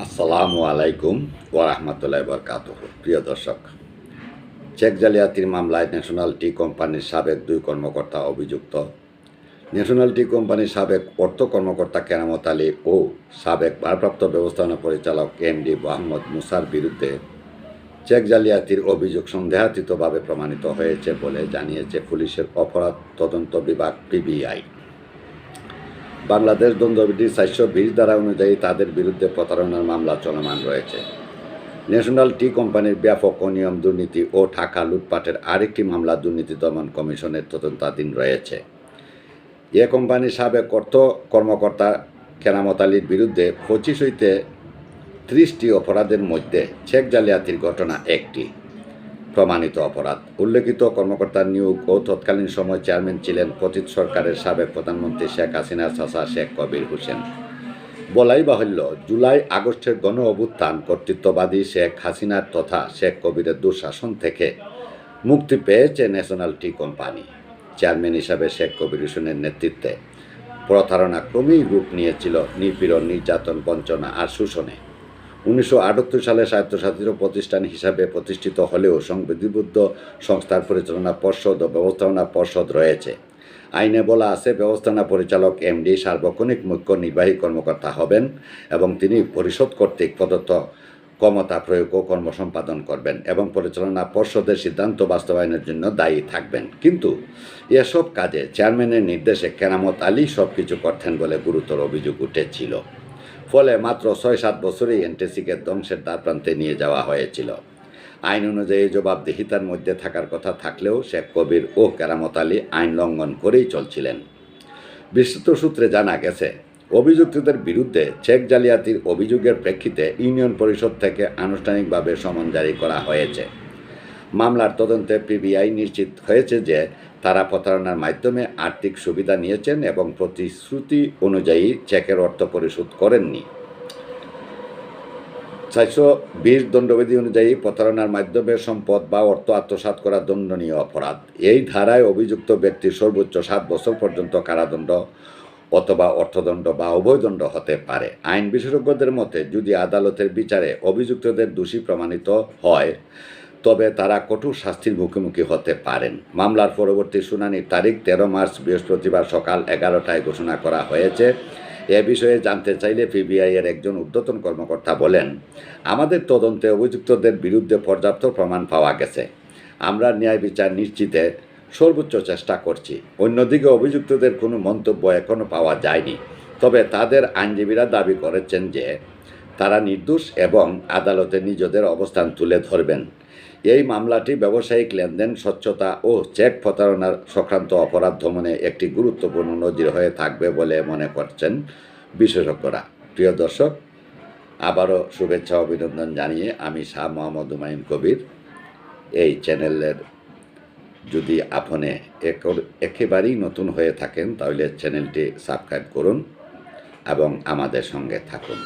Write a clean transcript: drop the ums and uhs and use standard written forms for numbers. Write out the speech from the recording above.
আসসালামু আলাইকুম ওয়া রাহমাতুল্লাহি ওয়া বারাকাতুহু। প্রিয় দর্শক, চেক জালিয়াতির মামলায় ন্যাশনাল টি কোম্পানির সাবেক দুই কর্মকর্তা অভিযুক্ত। ন্যাশনাল টি কোম্পানির সাবেক অর্থ কর্মকর্তা কেরামত আলী ও সাবেক ভারপ্রাপ্ত ব্যবস্থাপনা পরিচালক এমডি মোহাম্মদ মুসার বিরুদ্ধে চেক জালিয়াতির অভিযোগ সন্দেহাতীতভাবে প্রমাণিত হয়েছে বলে জানিয়েছে পুলিশের অপরাধ তদন্ত বিভাগ পিবিআই। বাংলাদেশ দণ্ডবিধি 420 ধারা অনুযায়ী তাদের বিরুদ্ধে প্রতারণার মামলা চলমান রয়েছে। ন্যাশনাল টি কোম্পানির ব্যাপক অনিয়ম, দুর্নীতি ও টাকা লুটপাটের আরেকটি মামলা দুর্নীতি দমন কমিশনের তদন্তাধীন রয়েছে। এ কোম্পানির সাবেক অর্থ কর্মকর্তা কেরামত আলীর বিরুদ্ধে 25 হইতে 30টি অপরাধের মধ্যে চেক জালিয়াতির ঘটনা একটি প্রমাণিত অপরাধ। উল্লেখিত কর্মকর্তার নিয়োগ ও তৎকালীন সময় চেয়ারম্যান ছিলেন পতিত সরকারের সাবেক প্রধানমন্ত্রী শেখ হাসিনার চাচা শেখ কবির হোসেন। বলাই বাহুল্য, জুলাই আগস্টের গণ অভ্যুত্থান কর্তৃত্ববাদী শেখ হাসিনার তথা শেখ কবিরের দুঃশাসন থেকে মুক্তি পেয়েছে ন্যাশনাল টি কোম্পানি। চেয়ারম্যান হিসাবে শেখ কবির হোসেনের নেতৃত্বে প্রতারণা ক্রমেই রূপ নিয়েছিল নিপীড়ন, নির্যাতন, বঞ্চনা আর শোষণে। 1978 সালে স্বায়ত্তশাসিত প্রতিষ্ঠান হিসাবে প্রতিষ্ঠিত হলেও সংবিধিবদ্ধ সংস্থার পরিচালনা পর্ষদ ও ব্যবস্থাপনা পর্ষদ রয়েছে। আইনে বলা আছে, ব্যবস্থাপনা পরিচালক এমডি সার্বক্ষণিক মুখ্য নির্বাহী কর্মকর্তা হবেন এবং তিনি পরিষদ কর্তৃক প্রদত্ত ক্ষমতা প্রয়োগ ও কর্ম সম্পাদন করবেন এবং পরিচালনা পর্ষদের সিদ্ধান্ত বাস্তবায়নের জন্য দায়ী থাকবেন। কিন্তু এসব কাজে চেয়ারম্যানের নির্দেশে কেরামত আলী সব কিছু করতেন বলে গুরুতর অভিযোগ উঠেছিল। ফলে মাত্র 6-7 বছরেই এনটিসিকে ধ্বংসের দ্বারপ্রান্তে নিয়ে যাওয়া হয়েছিল। আইন অনুযায়ী জবাবদিহিতার মধ্যে থাকার কথা থাকলেও শেখ কবির ও কেরামত আলী আইন লঙ্ঘন করেই চলছিলেন। বিস্তৃত সূত্রে জানা গেছে, অভিযুক্তদের বিরুদ্ধে চেক জালিয়াতির অভিযোগের প্রেক্ষিতে ইউনিয়ন পরিষদ থেকে আনুষ্ঠানিকভাবে সমন জারি করা হয়েছে। মামলার তদন্তে পিবিআই নিশ্চিত হয়েছে যে তারা প্রতারণার মাধ্যমে আর্থিক সুবিধা নিয়েছেন এবং প্রতিশ্রুতি অনুযায়ী চেকের অর্থ পরিশোধ করেননি। 420 দণ্ডবিধি অনুযায়ী প্রতারণার মাধ্যমে সম্পদ বা অর্থ আত্মসাৎ করা দণ্ডনীয় অপরাধ। এই ধারায় অভিযুক্ত ব্যক্তির সর্বোচ্চ 7 বছর পর্যন্ত কারাদণ্ড অথবা অর্থদণ্ড বা উভয়দণ্ড হতে পারে। আইন বিশেষজ্ঞদের মতে, যদি আদালতের বিচারে অভিযুক্তদের দোষী প্রমাণিত হয় তবে তারা কঠোর শাস্তির মুখোমুখি হতে পারেন। মামলার পরবর্তী শুনানির তারিখ 13 মার্চ বৃহস্পতিবার সকাল 11টায় ঘোষণা করা হয়েছে। এ বিষয়ে জানতে চাইলে পিবিআই এর একজন ঊর্ধ্বতন কর্মকর্তা বলেন, আমাদের তদন্তে অভিযুক্তদের বিরুদ্ধে পর্যাপ্ত প্রমাণ পাওয়া গেছে। আমরা ন্যায় বিচার নিশ্চিতে সর্বোচ্চ চেষ্টা করছি। অন্যদিকে অভিযুক্তদের কোনো মন্তব্য এখনও পাওয়া যায়নি, তবে তাদের আইনজীবীরা দাবি করেছেন যে তারা নির্দোষ এবং আদালতে নিজেদের অবস্থান তুলে ধরবেন। এই মামলাটি ব্যবসায়িক লেনদেন, স্বচ্ছতা ও চেক প্রতারণার সংক্রান্ত অপরাধ দমনে একটি গুরুত্বপূর্ণ নজির হয়ে থাকবে বলে মনে করছেন বিশেষজ্ঞরা। প্রিয় দর্শক, আবারও শুভেচ্ছা অভিনন্দন জানিয়ে আমি শাহ মোহাম্মদ হুমায়ুন কবির। এই চ্যানেলের যদি আপনি একেবারেই নতুন হয়ে থাকেন তাহলে চ্যানেলটি সাবস্ক্রাইব করুন এবং আমাদের সঙ্গে থাকুন।